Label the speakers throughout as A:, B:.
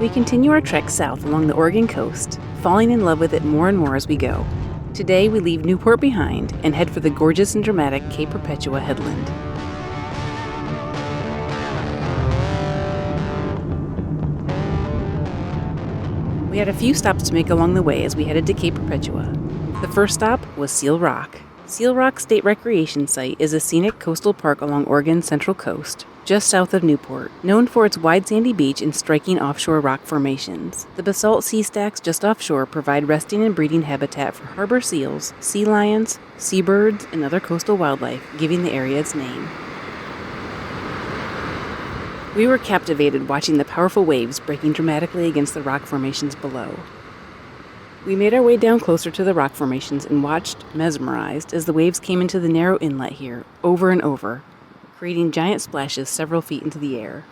A: We continue our trek south along the Oregon coast, falling in love with it more and more as we go. Today we leave Newport behind and head for the gorgeous and dramatic Cape Perpetua headland. We had a few stops to make along the way as we headed to Cape Perpetua. The first stop was Seal Rock. Seal Rock State Recreation Site is a scenic coastal park along Oregon's central coast, just south of Newport, known for its wide sandy beach and striking offshore rock formations. The basalt sea stacks just offshore provide resting and breeding habitat for harbor seals, sea lions, seabirds, and other coastal wildlife, giving the area its name. We were captivated watching the powerful waves breaking dramatically against the rock formations below. We made our way down closer to the rock formations and watched, mesmerized, as the waves came into the narrow inlet here, over and over, creating giant splashes several feet into the air.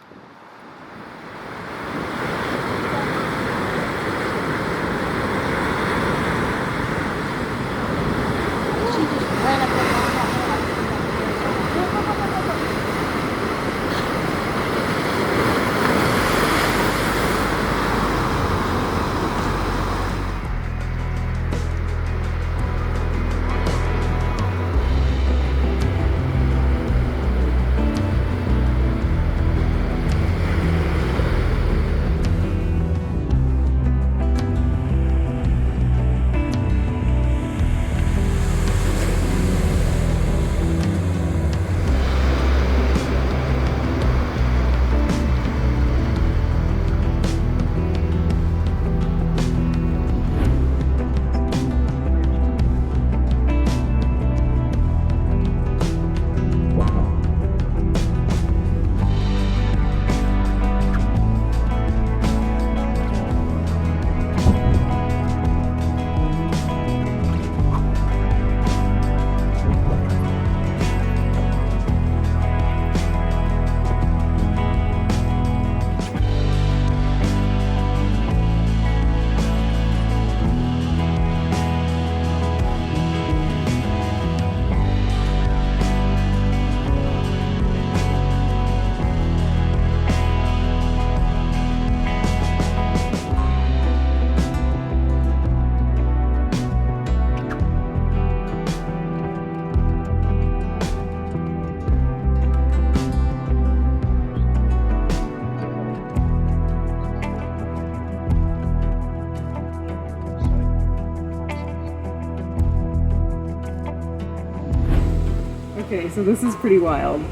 A: Okay, so this is pretty wild.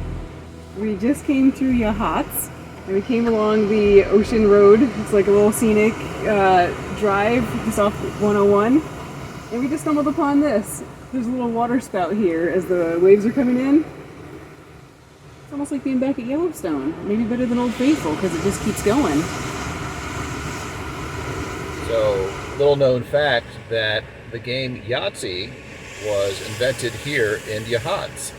A: We just came through Yachats, and we came along the ocean road. It's like a little scenic drive just off 101, and we just stumbled upon this. There's a little water spout here as the waves are coming in. It's almost like being back at Yellowstone. Maybe better than Old Faithful, because it just keeps going.
B: So, little known fact that the game Yahtzee was invented here in Yachats.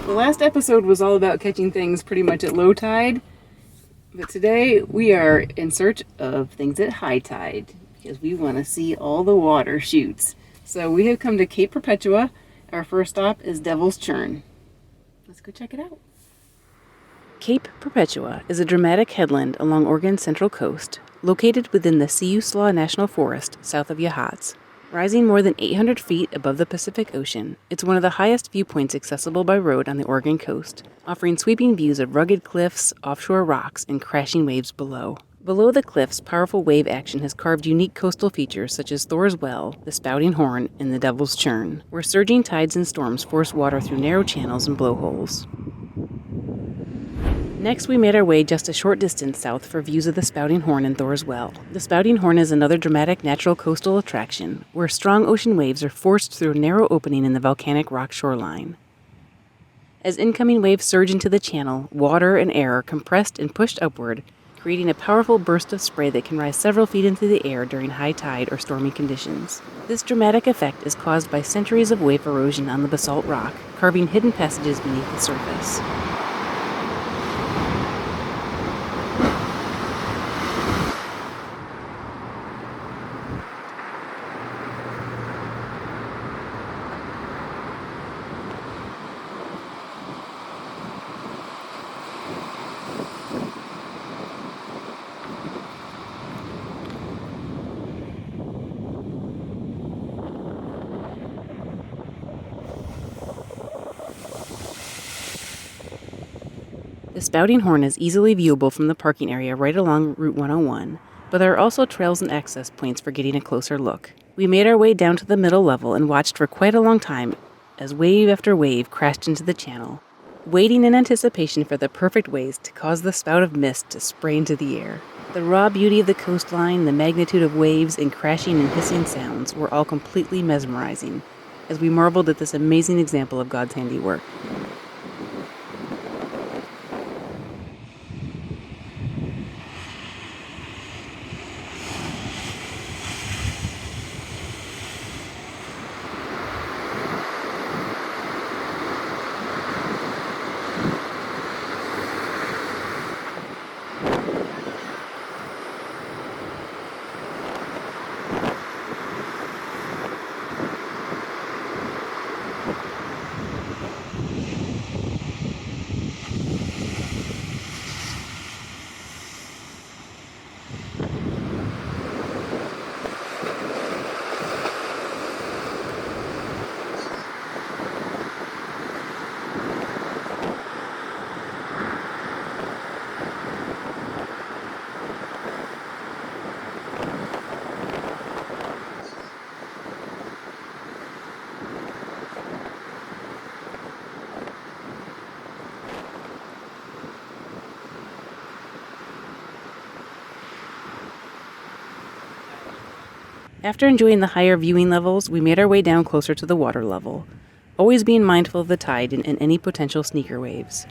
A: The last episode was all about catching things pretty much at low tide, but today we are in search of things at high tide because we want to see all the water shoots. So we have come to Cape Perpetua. Our first stop is Devil's Churn. Let's go check it out. Cape Perpetua is a dramatic headland along Oregon's central coast, located within the Siuslaw National Forest south of Yachats. Rising more than 800 feet above the Pacific Ocean, it's one of the highest viewpoints accessible by road on the Oregon coast, offering sweeping views of rugged cliffs, offshore rocks, and crashing waves below. Below the cliffs, powerful wave action has carved unique coastal features such as Thor's Well, the Spouting Horn, and the Devil's Churn, where surging tides and storms force water through narrow channels and blowholes. Next, we made our way just a short distance south for views of the Spouting Horn and Thor's Well. The Spouting Horn is another dramatic natural coastal attraction, where strong ocean waves are forced through a narrow opening in the volcanic rock shoreline. As incoming waves surge into the channel, water and air are compressed and pushed upward, creating a powerful burst of spray that can rise several feet into the air during high tide or stormy conditions. This dramatic effect is caused by centuries of wave erosion on the basalt rock, carving hidden passages beneath the surface. The Spouting Horn is easily viewable from the parking area right along Route 101, but there are also trails and access points for getting a closer look. We made our way down to the middle level and watched for quite a long time as wave after wave crashed into the channel, waiting in anticipation for the perfect waves to cause the spout of mist to spray into the air. The raw beauty of the coastline, the magnitude of waves, and crashing and hissing sounds were all completely mesmerizing as we marveled at this amazing example of God's handiwork. After enjoying the higher viewing levels, we made our way down closer to the water level, always being mindful of the tide and any potential sneaker waves.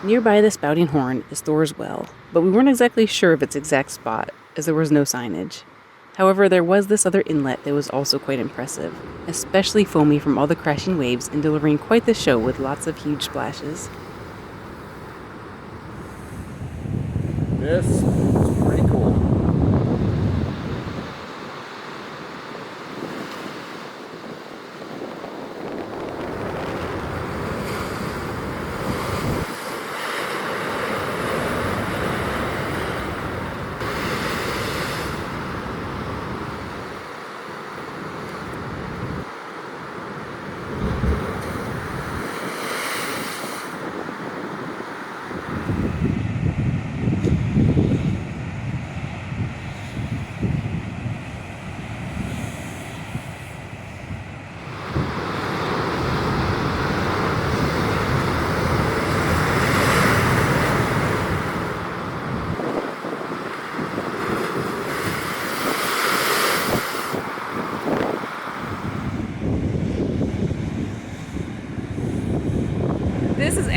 A: Nearby the Spouting Horn is Thor's well, but we weren't exactly sure of its exact spot, as there was no signage. However, there was this other inlet that was also quite impressive, especially foamy from all the crashing waves and delivering quite the show with lots of huge splashes.
B: This is pretty cool.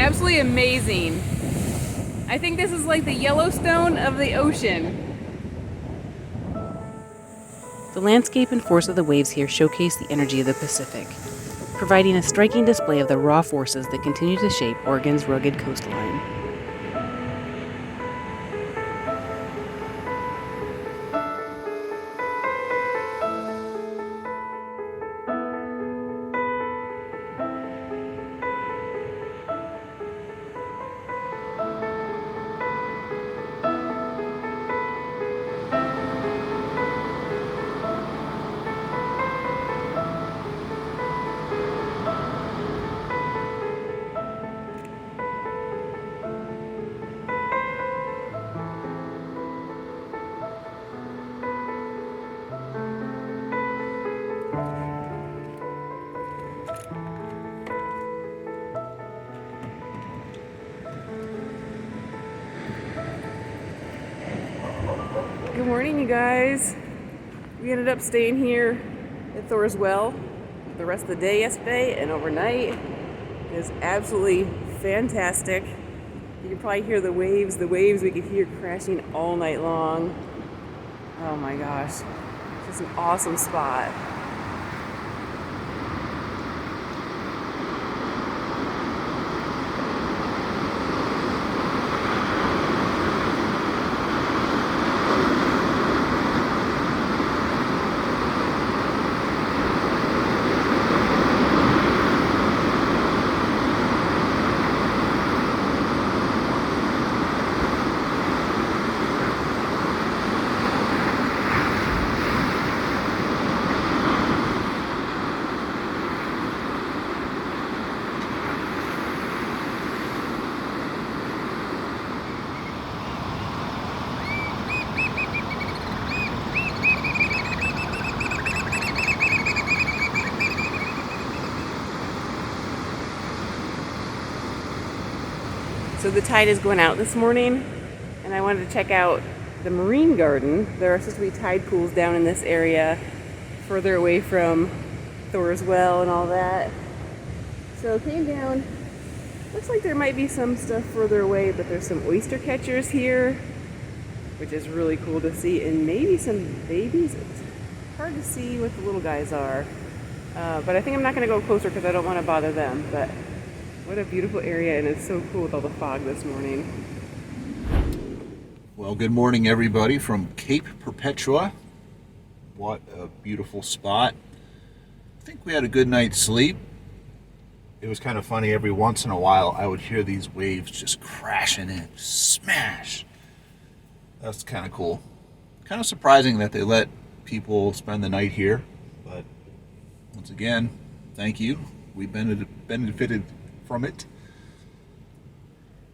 A: absolutely amazing. I think this is like the Yellowstone of the ocean. The landscape and force of the waves here showcase the energy of the Pacific, providing a striking display of the raw forces that continue to shape Oregon's rugged coastline. Good morning, you guys. We ended up staying here at Thor's Well the rest of the day yesterday and overnight. It was absolutely fantastic. You can probably hear the waves. The waves we could hear crashing all night long. Oh my gosh, just an awesome spot. So the tide is going out this morning, and I wanted to check out the marine garden. There are supposed to be tide pools down in this area, further away from Thor's Well and all that. So came down. Looks like there might be some stuff further away, but there's some oyster catchers here, which is really cool to see, and maybe some babies. It's hard to see what the little guys are, but I think I'm not going to go closer because I don't want to bother them. But what a beautiful area, and it's so cool with all the fog this morning.
B: Well, good morning, everybody, from Cape Perpetua. What a beautiful spot. I think we had a good night's sleep. It was kind of funny. Every once in a while, I would hear these waves just crashing in. Smash! That's kind of cool. Kind of surprising that they let people spend the night here. But once again, thank you. We benefited from it.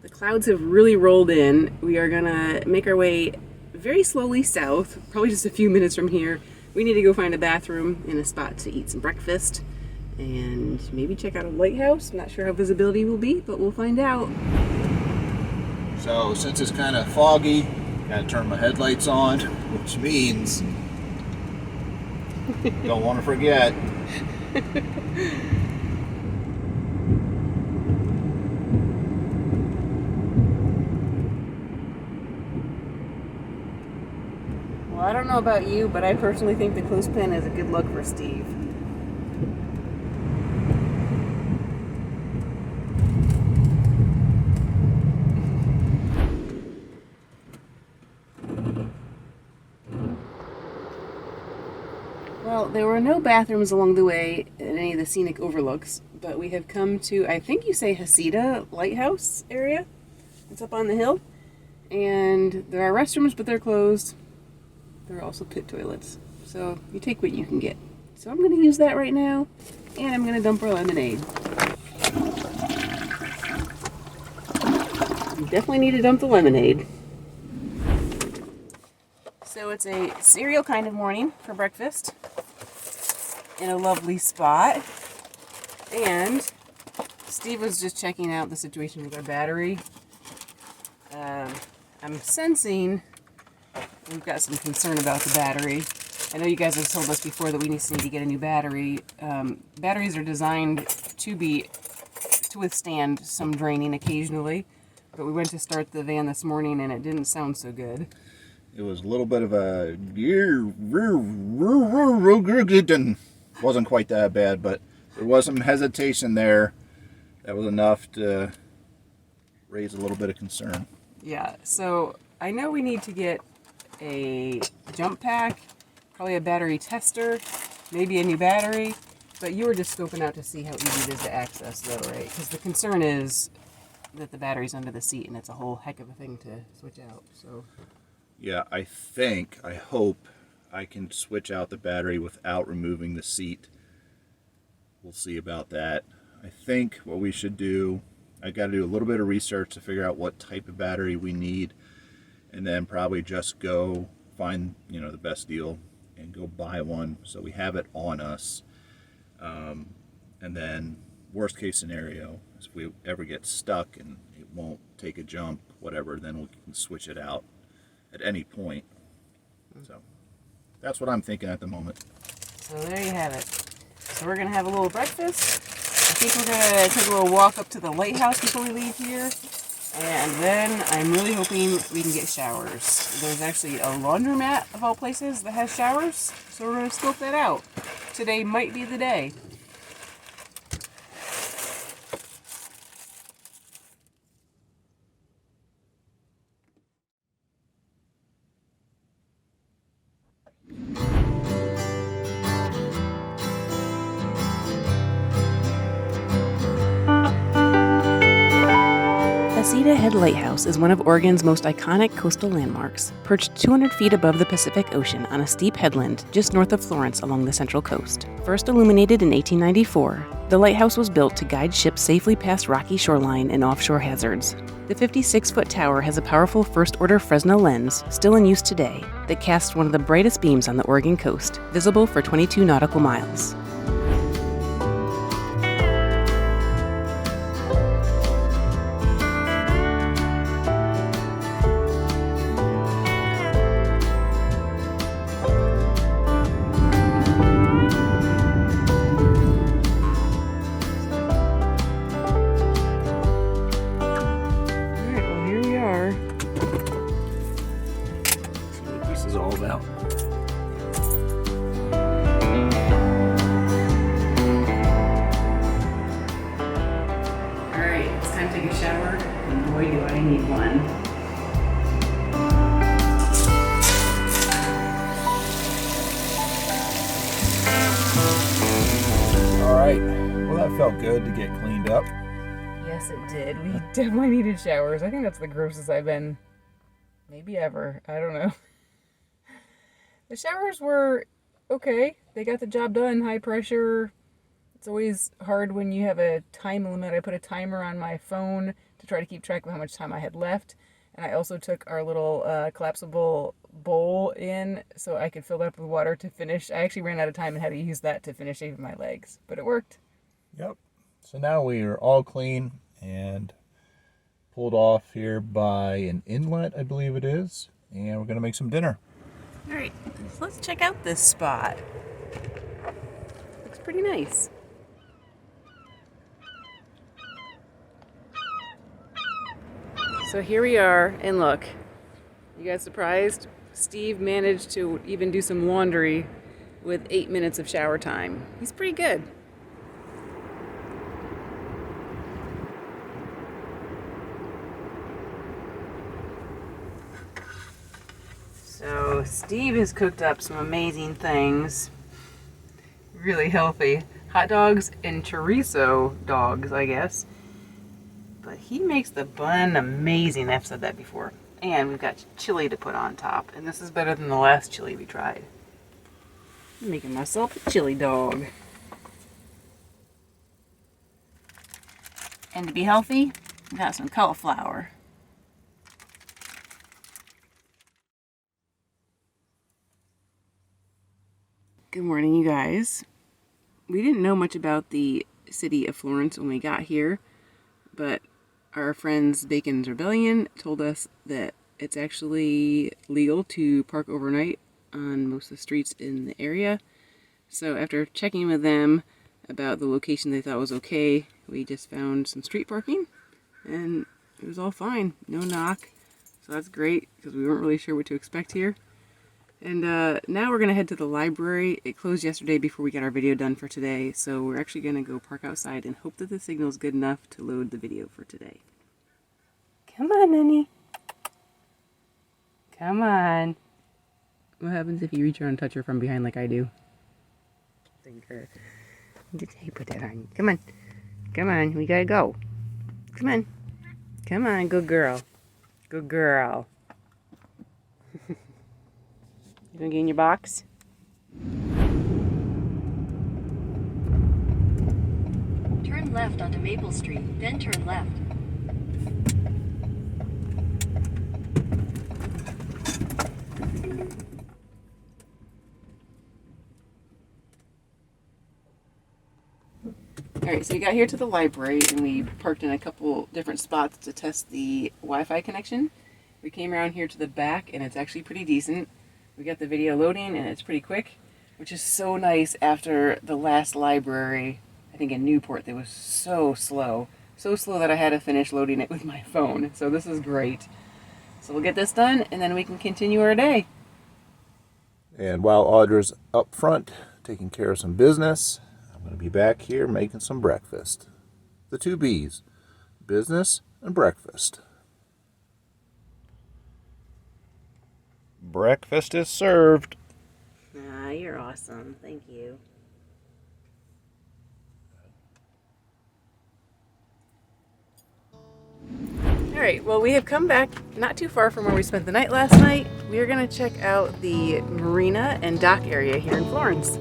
A: The clouds have really rolled in. We are gonna make our way very slowly south, probably just a few minutes from here. We need to go find a bathroom and a spot to eat some breakfast and maybe check out a lighthouse. I'm not sure how visibility will be, but we'll find out.
B: So since it's kind of foggy, gotta turn my headlights on, which means don't want to forget.
A: Well, I don't know about you, but I personally think the clothespin is a good look for Steve. Well, there were no bathrooms along the way at any of the scenic overlooks, but we have come to, I think you say Hasita Lighthouse area. It's up on the hill, and there are restrooms, but they're closed. There are also pit toilets, so you take what you can get. So I'm going to use that right now, and I'm going to dump our lemonade. You definitely need to dump the lemonade. So it's a cereal kind of morning for breakfast in a lovely spot. And Steve was just checking out the situation with our battery. I'm sensing we've got some concern about the battery. I know you guys have told us before that we need to get a new battery. Batteries are designed to to withstand some draining occasionally. But we went to start the van this morning and it didn't sound so good.
B: It was a little bit of a... wasn't quite that bad, but there was some hesitation there. That was enough to raise a little bit of concern.
A: Yeah, so I know we need to get a jump pack, probably a battery tester, maybe a new battery, but you were just scoping out to see how easy it is to access though, right? Because the concern is that the battery's under the seat and it's a whole heck of a thing to switch out, so.
B: Yeah, I hope I can switch out the battery without removing the seat. We'll see about that. I think what we should do, I got to do a little bit of research to figure out what type of battery we need, and then probably just go find, the best deal and go buy one so we have it on us. And then worst case scenario is if we ever get stuck and it won't take a jump, whatever, then we can switch it out at any point. So that's what I'm thinking at the moment.
A: So there you have it. So we're going to have a little breakfast. I think we're going to take a little walk up to the lighthouse before we leave here. And then I'm really hoping we can get showers. There's actually a laundromat of all places that has showers. So we're going to scope that out. Today might be the day. Head Lighthouse is one of Oregon's most iconic coastal landmarks, perched 200 feet above the Pacific Ocean on a steep headland just north of Florence along the Central Coast. First illuminated in 1894, the lighthouse was built to guide ships safely past rocky shoreline and offshore hazards. The 56-foot tower has a powerful first-order Fresnel lens, still in use today, that casts one of the brightest beams on the Oregon coast, visible for 22 nautical miles.
B: Felt good to get cleaned up.
A: Yes, it did. We definitely needed showers. I think that's the grossest I've been maybe ever. I don't know. The showers were okay. They got the job done. High pressure. It's always hard when you have a time limit. I put a timer on my phone to try to keep track of how much time I had left. And I also took our little collapsible bowl in so I could fill it up with water to finish. I actually ran out of time and had to use that to finish shaving my legs. But it worked.
B: Yep. So now we are all clean and pulled off here by an inlet, I believe it is. And we're going to make some dinner.
A: All right. So let's check out this spot. Looks pretty nice. So here we are, and look. You guys surprised? Steve managed to even do some laundry with 8 minutes of shower time. He's pretty good. So Steve has cooked up some amazing things. Really healthy. Hot dogs and chorizo dogs, I guess. But he makes the bun amazing. I've said that before. And we've got chili to put on top. And this is better than the last chili we tried. I'm making myself a chili dog. And to be healthy, we got some cauliflower. Good morning, you guys. We didn't know much about the city of Florence when we got here, but our friends Bacon's Rebellion told us that it's actually legal to park overnight on most of the streets in the area. So after checking with them, about the location they thought was okay. We just found some street parking and it was all fine. No knock. So that's great because we weren't really sure what to expect here. And now we're going to head to the library. It closed yesterday before we got our video done for today. So we're actually going to go park outside and hope that the signal is good enough to load the video for today. Come on, Nenny. Come on. What happens if you reach around and touch her from behind like I do? Hey, put that on. Come on. Come on. We gotta go. Come on. Come on. Good girl. Good girl. You gonna get in your box?
C: Turn left onto Maple Street, then turn left.
A: Alright, so we got here to the library and we parked in a couple different spots to test the Wi-Fi connection. We came around here to the back and it's actually pretty decent. We got the video loading and it's pretty quick, which is so nice after the last library, I think in Newport, that was so slow. So slow that I had to finish loading it with my phone. So this is great. So we'll get this done and then we can continue our day.
B: And while Audra's up front taking care of some business, I'm going to be back here making some breakfast. The two B's, business and breakfast. Breakfast is served.
A: Ah, you're awesome. Thank you. Alright, well we have come back not too far from where we spent the night last night. We are going to check out the marina and dock area here in Florence.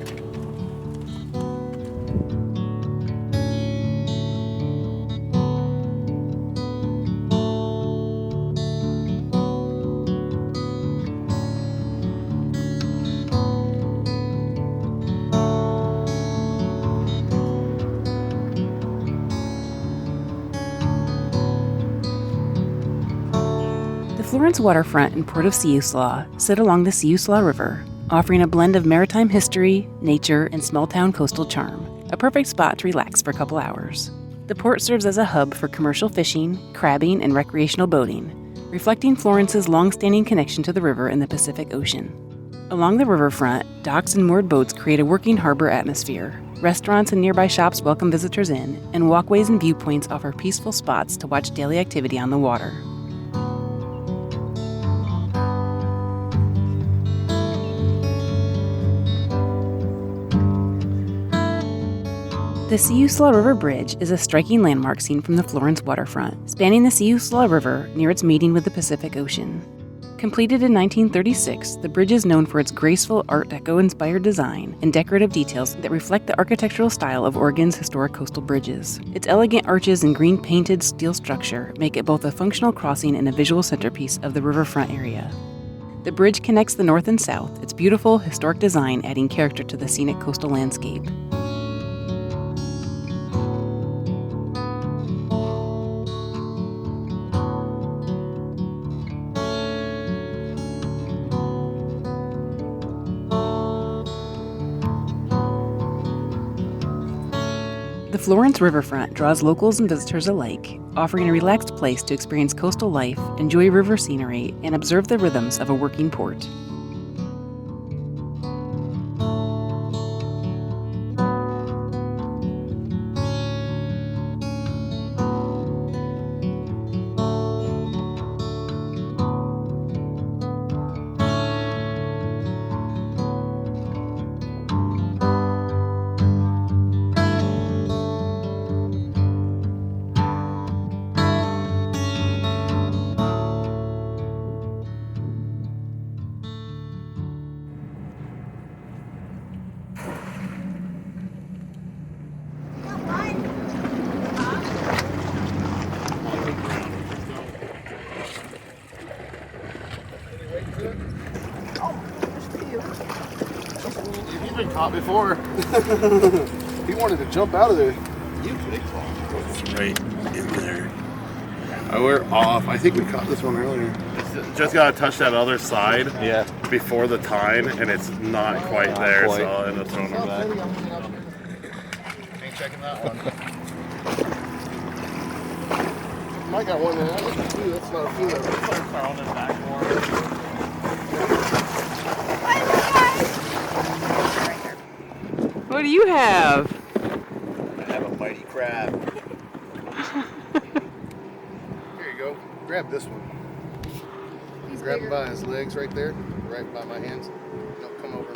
A: The Florence waterfront and port of Siuslaw sit along the Siuslaw River, offering a blend of maritime history, nature, and small-town coastal charm, a perfect spot to relax for a couple hours. The port serves as a hub for commercial fishing, crabbing, and recreational boating, reflecting Florence's long-standing connection to the river and the Pacific Ocean. Along the riverfront, docks and moored boats create a working harbor atmosphere. Restaurants and nearby shops welcome visitors in, and walkways and viewpoints offer peaceful spots to watch daily activity on the water. The Siuslaw River Bridge is a striking landmark seen from the Florence waterfront, spanning the Siuslaw River near its meeting with the Pacific Ocean. Completed in 1936, the bridge is known for its graceful Art Deco-inspired design and decorative details that reflect the architectural style of Oregon's historic coastal bridges. Its elegant arches and green-painted steel structure make it both a functional crossing and a visual centerpiece of the riverfront area. The bridge connects the north and south, its beautiful, historic design adding character to the scenic coastal landscape. The Florence riverfront draws locals and visitors alike, offering a relaxed place to experience coastal life, enjoy river scenery, and observe the rhythms of a working port.
D: He's been caught before. He wanted to jump out of there. You big claw. It's right in there. We're off. I think we caught this one earlier.
E: It's just got to touch that other side before the tine, and it's not quite there, so I'll end up throwing it back.
D: checking that one. I got one there. That's not a female.
E: Throwing it back more.
A: What do you have?
B: I have a mighty crab.
D: Here you go. Grab this one.
C: He's
D: Grab
C: bigger.
D: him by his legs right there, right by my hands. No, come over.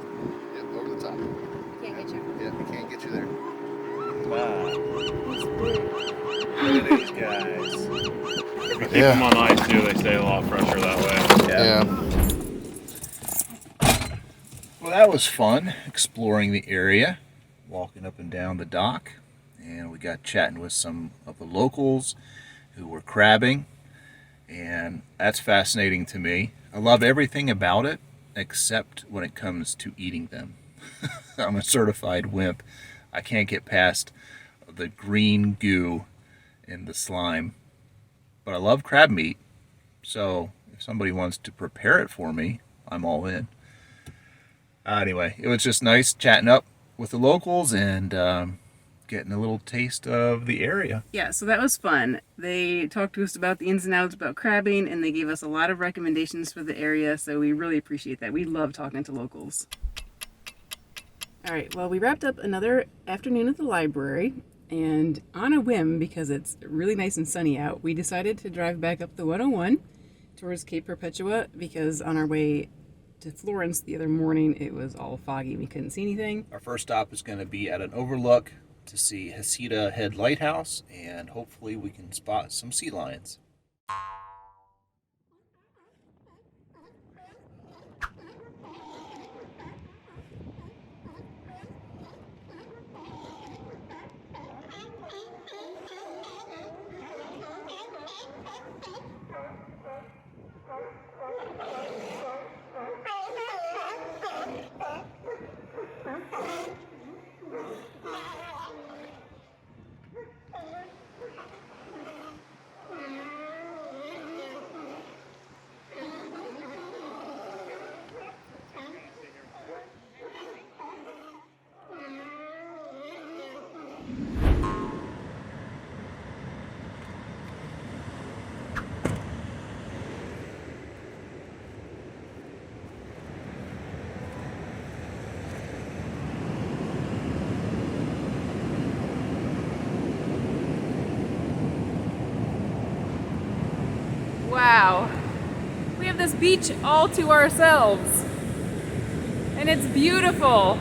D: Yep, over the top.
C: Can't get you.
D: Yep, he can't get you there.
B: Wow.
C: He's big.
B: Look at these guys.
E: If you keep them on ice too, they stay a lot fresher that way.
D: Yeah.
B: Well, that was fun, exploring the area, walking up and down the dock, and we got chatting with some of the locals who were crabbing, and that's fascinating to me. I love everything about it, except when it comes to eating them. I'm a certified wimp. I can't get past the green goo in the slime, but I love crab meat, so if somebody wants to prepare it for me, I'm all in. Anyway, it was just nice chatting up with the locals and getting a little taste of the area.
A: Yeah, so that was fun. They talked to us about the ins and outs about crabbing, and they gave us a lot of recommendations for the area, so we really appreciate that. We love talking to locals. All right, well, we wrapped up another afternoon at the library, and on a whim, because it's really nice and sunny out, we decided to drive back up the 101 towards Cape Perpetua, because on our way to Florence the other morning, it was all foggy. We couldn't see anything.
B: Our first stop is going to be at an overlook to see Hesida Head Lighthouse, and hopefully we can spot some sea lions.
A: Wow, we have this beach all to ourselves, and it's beautiful.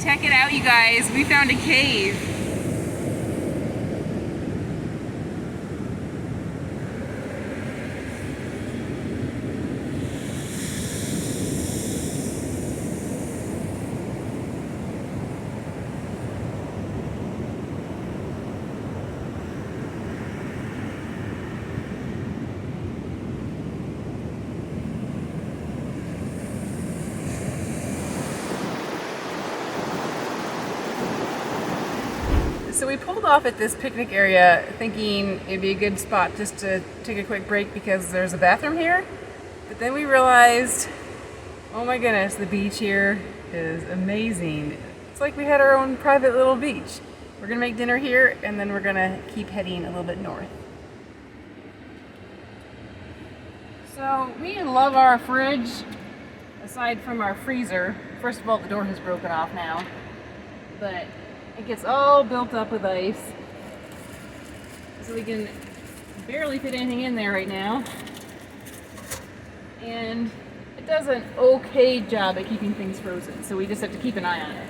A: Check it out, you guys. We found a cave. So we pulled off at this picnic area thinking it'd be a good spot just to take a quick break because there's a bathroom here. But then we realized, oh my goodness, the beach here is amazing. It's like we had our own private little beach. We're gonna make dinner here and then we're gonna keep heading a little bit north. So we love our fridge, aside from our freezer. First of all, the door has broken off now, but it gets all built up with ice, so we can barely fit anything in there right now. And it does an okay job at keeping things frozen, so we just have to keep an eye on it.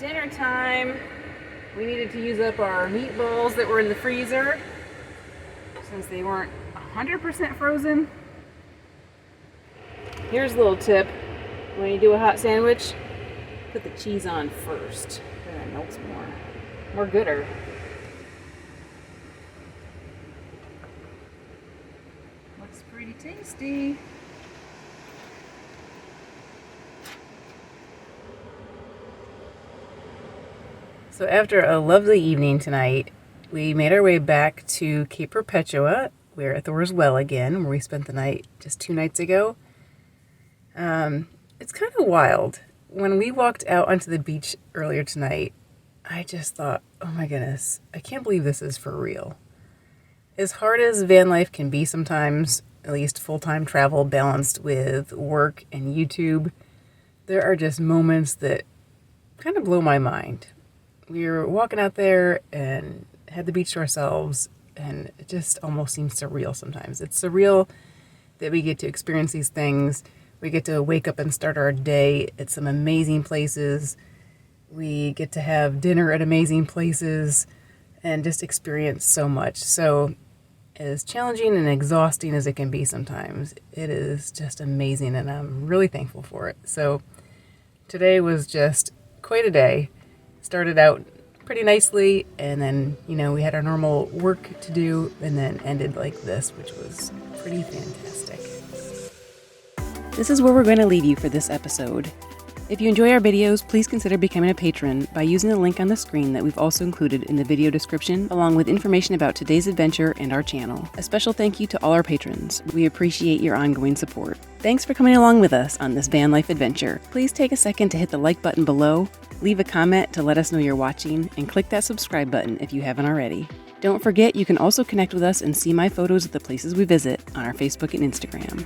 A: dinner time. We needed to use up our meatballs that were in the freezer since they weren't 100% frozen. Here's a little tip. When you do a hot sandwich, put the cheese on first. Then it melts more gooder. Looks pretty tasty. So after a lovely evening tonight, we made our way back to Cape Perpetua. We're at Thor's Well again, where we spent the night just 2 nights ago. It's kind of wild. When we walked out onto the beach earlier tonight, I just thought, oh my goodness, I can't believe this is for real. As hard as van life can be sometimes, at least full-time travel balanced with work and YouTube, there are just moments that kind of blow my mind. We were walking out there and had the beach to ourselves, and it just almost seems surreal sometimes. It's surreal that we get to experience these things. We get to wake up and start our day at some amazing places. We get to have dinner at amazing places and just experience so much. So as challenging and exhausting as it can be sometimes, it is just amazing, and I'm really thankful for it. So today was just quite a day. Started out pretty nicely, and then, we had our normal work to do, and then ended like this, which was pretty fantastic. This is where we're going to leave you for this episode. If you enjoy our videos, please consider becoming a patron by using the link on the screen that we've also included in the video description, along with information about today's adventure and our channel. A special thank you to all our patrons. We appreciate your ongoing support. Thanks for coming along with us on this van life adventure. Please take a second to hit the like button below, leave a comment to let us know you're watching, and click that subscribe button if you haven't already. Don't forget, you can also connect with us and see my photos of the places we visit on our Facebook and Instagram.